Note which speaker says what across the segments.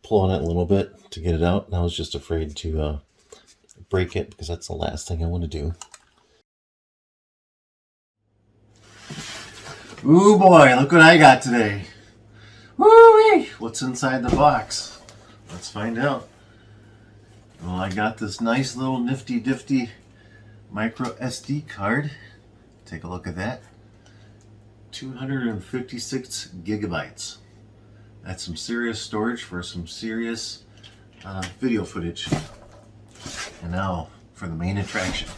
Speaker 1: pull on it a little bit to get it out, and I was just afraid to break it because that's the last thing I want to do. Ooh boy, look what I got today. Woo-wee! What's inside the box? Let's find out. Well, I got this nice little nifty micro SD card. Take a look at that. 256 gigabytes. That's some serious storage for some serious video footage. And now for the main attraction.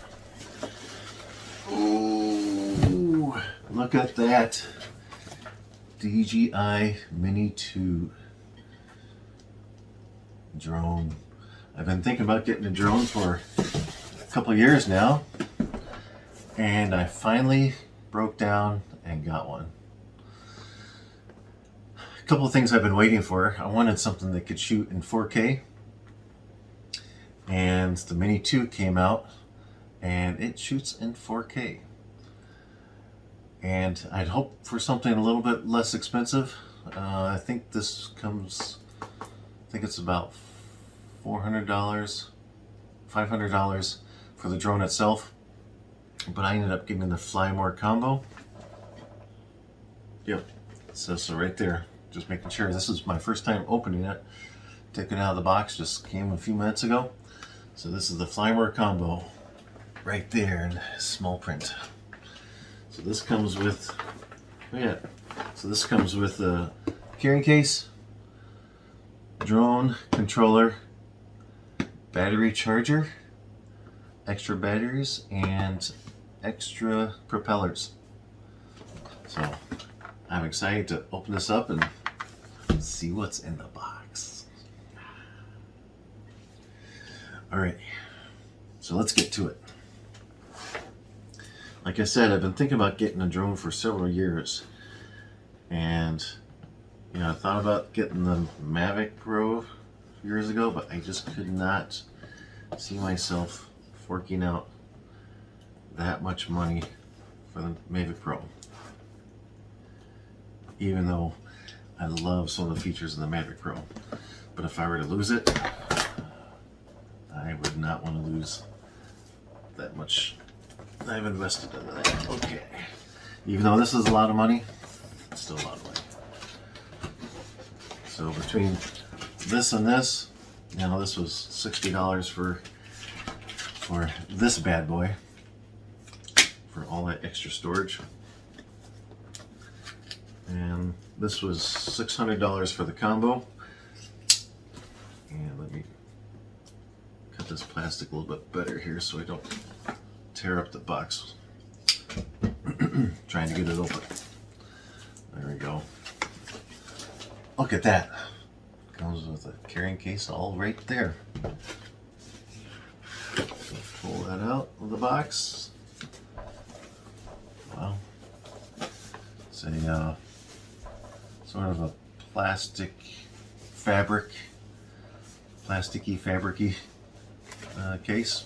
Speaker 1: Ooh, look at that. DJI Mini 2 drone. I've been thinking about getting a drone for a couple years now, and I finally broke down and got one. A couple of things I've been waiting for. I wanted something that could shoot in 4K, and the Mini 2 came out and it shoots in 4K. And I'd hoped for something a little bit less expensive. I think this comes, I think it's about $400, $500 for the drone itself. But I ended up getting the Fly More combo. Yep, it says so right there. Just making sure. This is my first time opening it. Taking it out of the box, just came a few minutes ago. So this is the Fly More combo right there in small print. So this comes with, this comes with a carrying case, drone controller, battery charger, extra batteries, and extra propellers. So I'm excited to open this up and see what's in the box. Alright, so let's get to it. Like I said, I've been thinking about getting a drone for several years, and I thought about getting the Mavic Pro years ago, but I just could not see myself forking out that much money for the Mavic Pro, even though I love some of the features of the Mavic Pro. But if I were to lose it, I would not want to lose that much I've invested in that. Okay. Even though this is a lot of money, it's still a lot of money. So between this and this, this was $60 for this bad boy, for all that extra storage. And this was $600 for the combo. And let me cut this plastic a little bit better here so I don't tear up the box. Trying to get it open. There we go. Look at that. Comes with a carrying case all right there. Pull that out of the box. Wow. It's a sort of a plasticky fabricy case.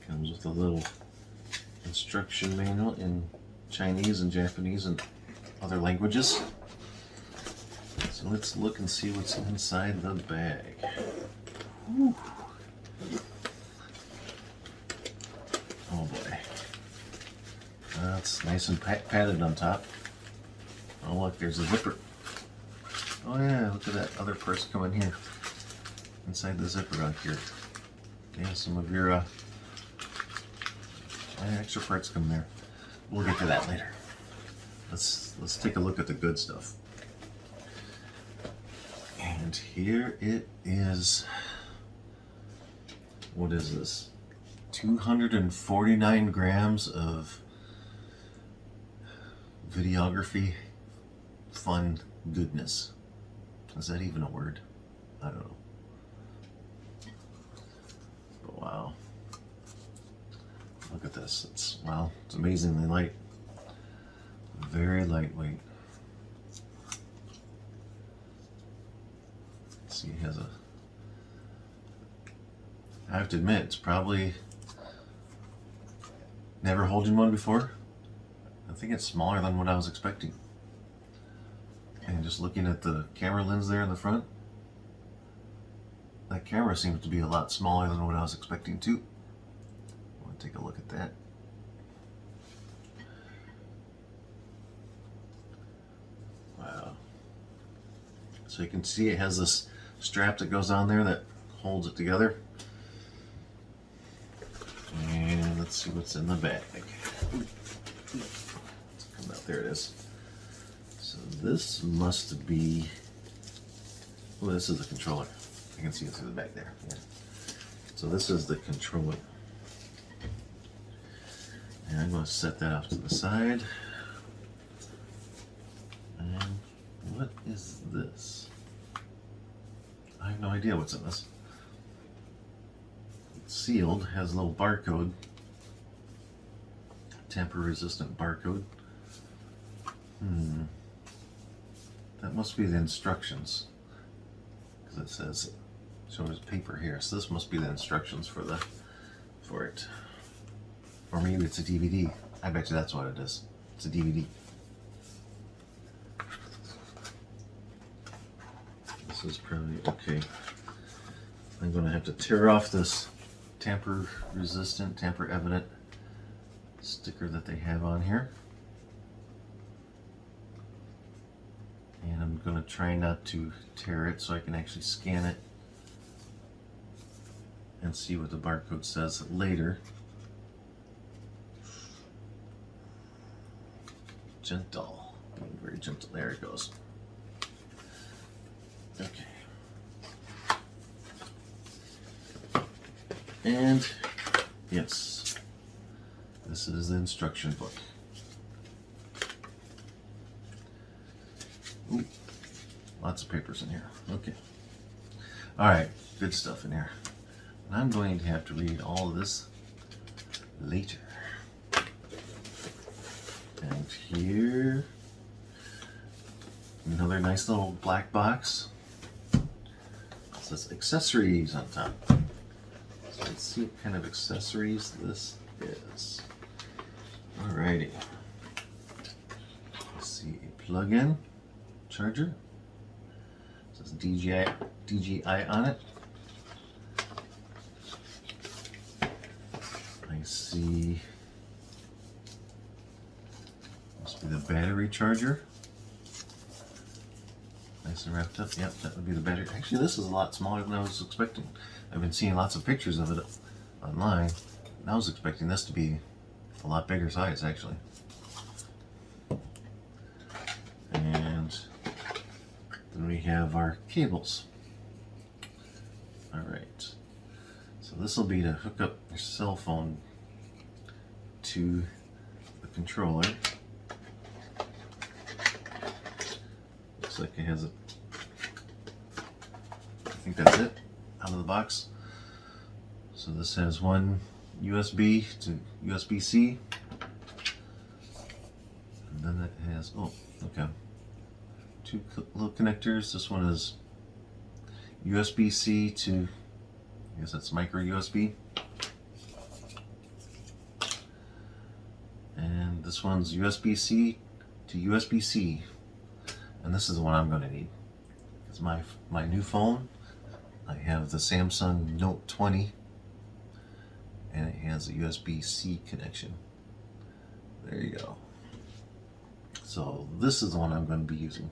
Speaker 1: Comes with a little instruction manual in Chinese and Japanese and other languages. So let's look and see what's inside the bag. Whew. Oh boy. That's nice and padded on top. Oh look, there's a zipper. Oh yeah, look at that other purse coming here. Inside the zipper out here. Yeah, some of your extra parts come there. We'll get to that later. Let's take a look at the good stuff. And here it is. What is this? 249 grams of videography fun goodness. Is that even a word? I don't know. But wow. Look at this. It's amazingly light. Very lightweight. Let's see, it has I have to admit, it's probably never holding one before. I think it's smaller than what I was expecting. And just looking at the camera lens there in the front, that camera seems to be a lot smaller than what I was expecting too. I want to take a look at that. Wow. So you can see it has this strap that goes on there that holds it together. And let's see what's in the bag. Come out, there it is. So this must be, well, this is the controller. I can see it through the back there. Yeah. So this is the controller. And I'm going to set that off to the side. And what is this? I have no idea what's in this. It's sealed, has a little barcode. Tamper resistant barcode. That must be the instructions. Because it says, shows paper here. So this must be the instructions for it. Or maybe it's a DVD. I bet you that's what it is. It's a DVD. This is probably, okay. I'm going to have to tear off this tamper resistant, tamper evident sticker that they have on here. And I'm going to try not to tear it so I can actually scan it and see what the barcode says later. Gentle, being very gentle. There it goes. Okay. And yes, this is the instruction book. Ooh, lots of papers in here. Okay. All right, good stuff in here. And I'm going to have to read all of this later. And here, another nice little black box. It says accessories on top. So let's see what kind of accessories this is. Alrighty. Let's see, a plug-in charger. It says DJI on it. I see, must be the battery charger. Nice and wrapped up. Yep, that would be the battery. Actually, this is a lot smaller than I was expecting. I've been seeing lots of pictures of it online, and I was expecting this to be a lot bigger size, actually. And then we have our cables. All right. So this will be to hook up your cell phone to the controller. Looks like it has a, I think that's it, out of the box. So this has one USB to USB-C. And then it has, oh, okay, two little connectors. This one is USB-C to, I guess that's micro USB. And this one's USB-C to USB-C. And this is the one I'm going to need. It's my new phone. I have the Samsung Note 20. And it has a USB-C connection. There you go. So this is the one I'm going to be using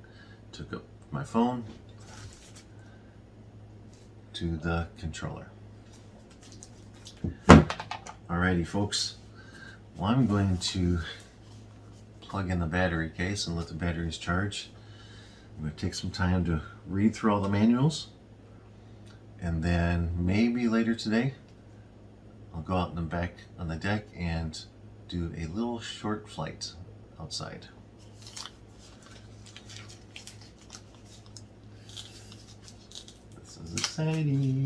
Speaker 1: to hook up my phone to the controller. Alrighty, folks. Well, I'm going to plug in the battery case and let the batteries charge. I'm going to take some time to read through all the manuals, and then maybe later today I'll go out in the back on the deck and do a little short flight outside. This is exciting.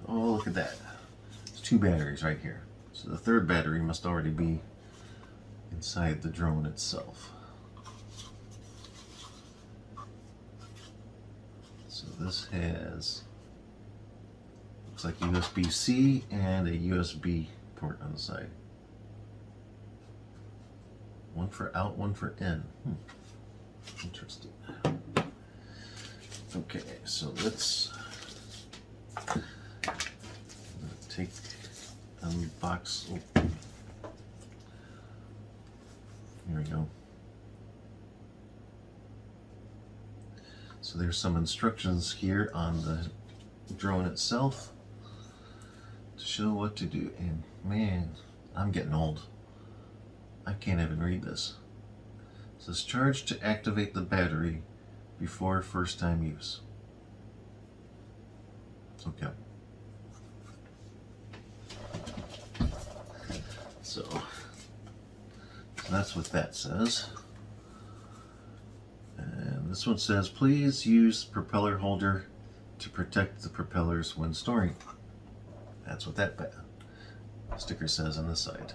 Speaker 1: Oh, look at that. There's two batteries right here. So the third battery must already be inside the drone itself. So this has, looks like USB-C and a USB port on the side. One for out, one for in. Interesting. Okay, so let's take unbox. Oh. Here we go. So there's some instructions here on the drone itself to show what to do. And man, I'm getting old. I can't even read this. It says charge to activate the battery before first time use. Okay. So that's what that says. And this one says, please use propeller holder to protect the propellers when storing. That's what that sticker says on the side.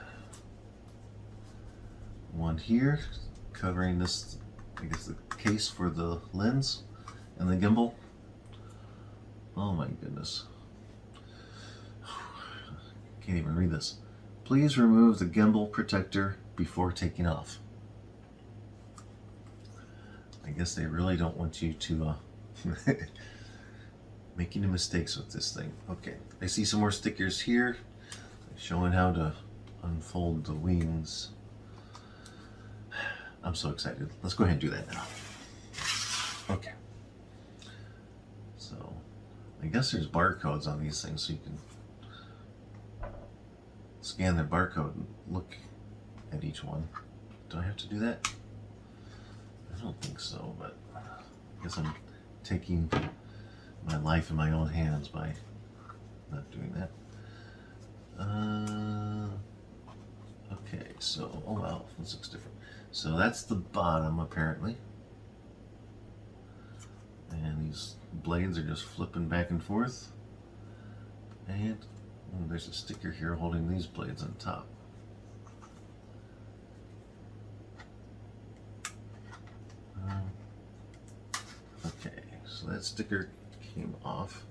Speaker 1: One here covering this, I guess, the case for the lens and the gimbal. Oh my goodness. Can't even read this. Please remove the gimbal protector before taking off. I guess they really don't want you to make any mistakes with this thing. Okay, I see some more stickers here showing how to unfold the wings. I'm so excited. Let's go ahead and do that now. Okay. So, I guess there's barcodes on these things, so you can scan the barcode and look at each one. Do I have to do that? I don't think so, but I guess I'm taking my life in my own hands by not doing that. Okay, so, oh wow, this looks different. So that's the bottom, apparently. And these blades are just flipping back and forth. And there's a sticker here holding these blades on top. Okay, so that sticker came off.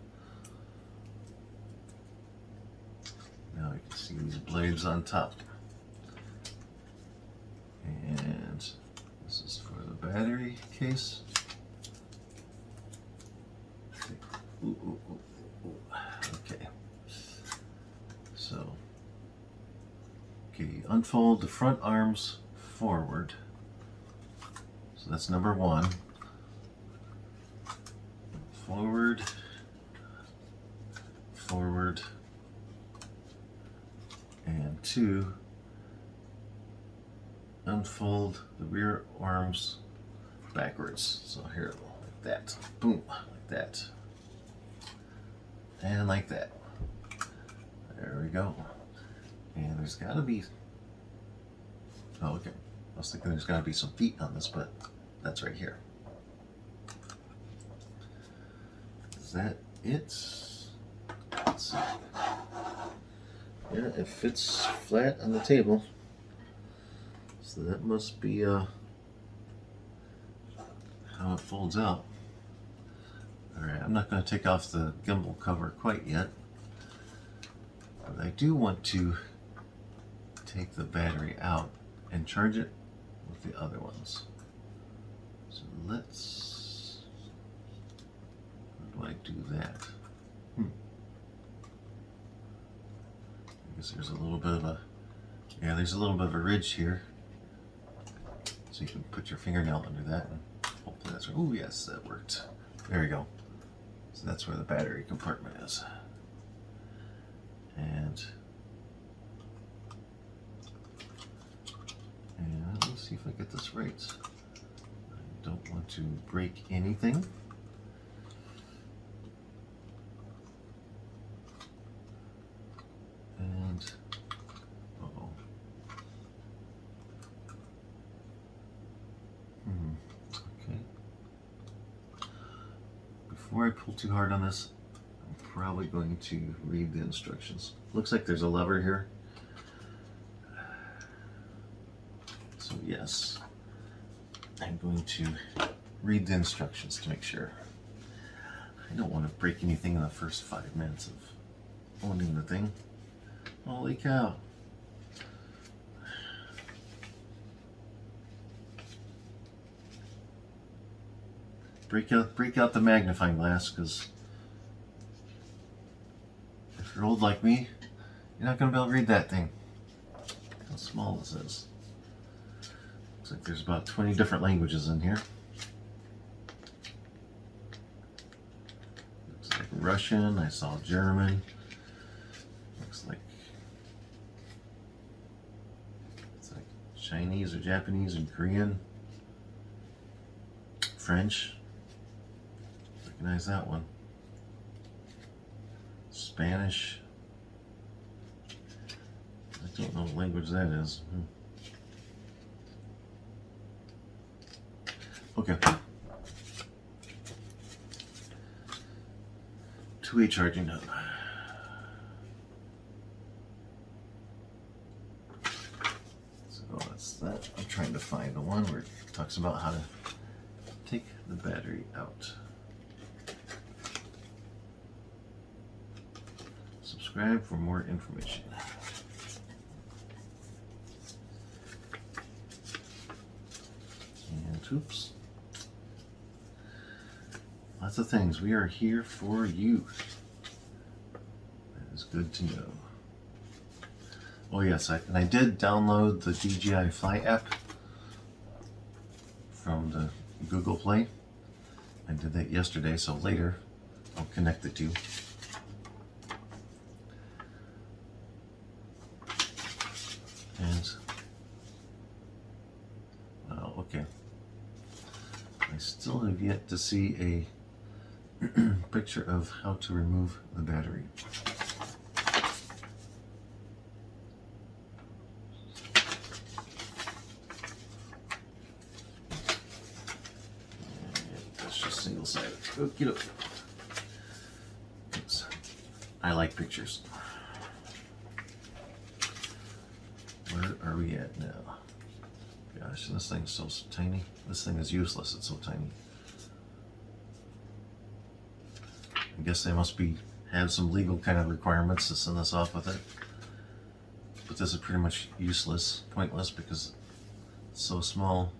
Speaker 1: Now you can see these blades on top. And this is for the battery case. Okay. So, okay, unfold the front arms forward. So that's number one. Forward, forward, and two, unfold the rear arms backwards. So here, like that, boom, like that, and like that. There we go. And there's got to be, oh okay, I was thinking there's got to be some feet on this, but that's right here. Is that it? Let's see. Yeah, it fits flat on the table. So that must be how it folds out. Alright, I'm not going to take off the gimbal cover quite yet. But I do want to take the battery out and charge it with the other ones. So let's... how do I do that? I guess there's a little bit of a... yeah, there's a little bit of a ridge here. So you can put your fingernail under that and hopefully that's right. Oh yes, that worked. There we go. So that's where the battery compartment is. And let's see if I get this right. I don't want to break anything. And uh-oh. Okay. Before I pull too hard on this, I'm probably going to read the instructions. Looks like there's a lever here. So yes, I'm going to read the instructions to make sure. I don't want to break anything in the first 5 minutes of owning the thing. Holy cow. break out the magnifying glass, because if you're old like me, you're not going to be able to read that thing. How small this is. Looks like there's about 20 different languages in here. Looks like Russian. I saw German. Looks like it's like Chinese or Japanese and Korean. French. Recognize that one. Spanish. I don't know what language that is. Okay. Two-way charging hub. So that's that. I'm trying to find the one where it talks about how to take the battery out. Subscribe for more information. And oops. Lots of things. We are here for you. That is good to know. Oh yes, I did download the DJI Fly app from the Google Play. I did that yesterday, so later I'll connect the two. And wow, okay. I still have yet to see a picture of how to remove the battery. That's just single-sided. Okie dokie. I like pictures. Where are we at now? Gosh, this thing's so tiny. This thing is useless. It's so tiny. I guess they must have some legal kind of requirements to send this off with it. But this is pretty much useless, pointless, because it's so small.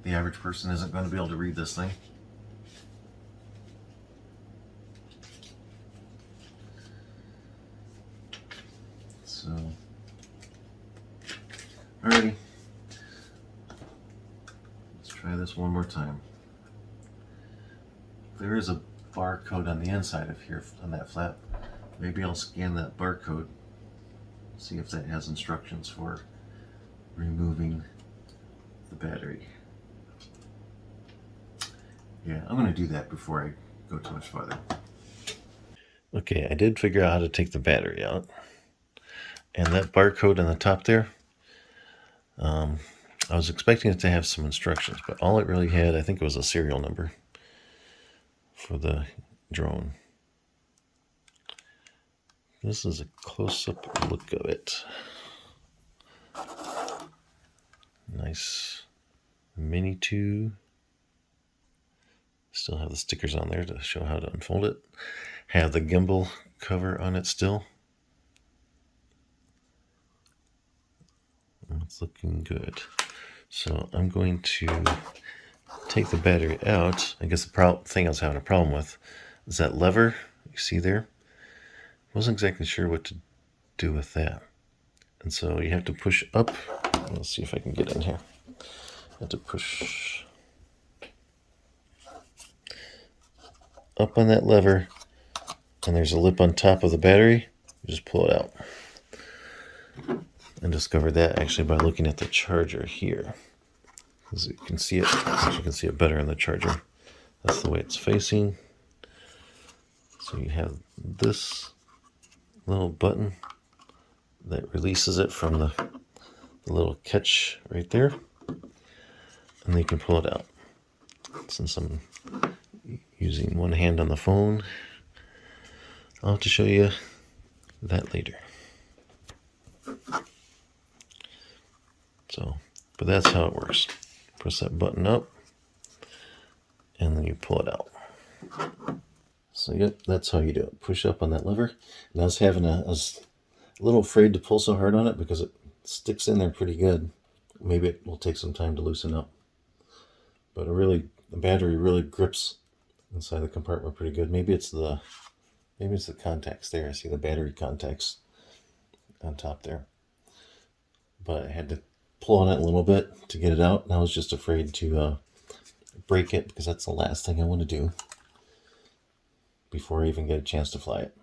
Speaker 1: The average person isn't going to be able to read this thing. So, alrighty. Let's try this one more time. There is a barcode on the inside of here on that flap. Maybe I'll scan that barcode, see if that has instructions for removing the battery. Yeah, I'm going to do that before I go too much farther. Okay, I did figure out how to take the battery out. And that barcode on the top there, I was expecting it to have some instructions, but all it really had, I think it was a serial number for the drone. This is a close-up look of it. Nice Mini 2. Still have the stickers on there to show how to unfold it. Have the gimbal cover on it still. It's looking good. So I'm going to take the battery out. I guess the thing I was having a problem with is that lever you see there. Wasn't exactly sure what to do with that. And so you have to push up. Let's see if I can get in here. You have to push up on that lever, and there's a lip on top of the battery. You just pull it out. I discovered that actually by looking at the charger here. As you can see it, you can see it better in the charger. That's the way it's facing. So you have this little button that releases it from the little catch right there, and then you can pull it out. Since I'm using one hand on the phone, I'll have to show you that later. So, but that's how it works. Press that button up, and then you pull it out. So yep, that's how you do it. Push up on that lever. And I was a little afraid to pull so hard on it because it sticks in there pretty good. Maybe it will take some time to loosen up. But it the battery really grips inside the compartment pretty good. Maybe it's the contacts there. I see the battery contacts on top there. But I had to pull on it a little bit to get it out, and I was just afraid to break it, because that's the last thing I want to do before I even get a chance to fly it.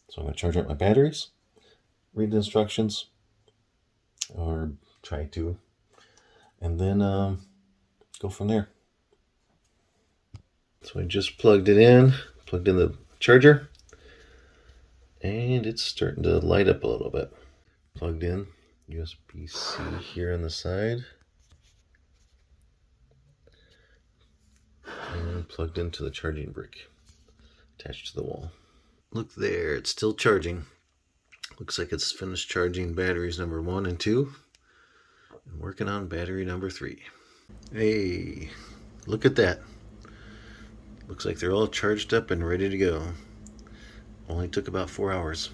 Speaker 1: So I'm going to charge up my batteries, read the instructions, or try to, and then go from there. So I just plugged in the charger, and it's starting to light up a little bit. Plugged in USB-C here on the side, and plugged into the charging brick attached to the wall. Look there, it's still charging. Looks like it's finished charging batteries number 1 and 2, and working on battery number 3. Hey, look at that. Looks like they're all charged up and ready to go. Only took about 4 hours.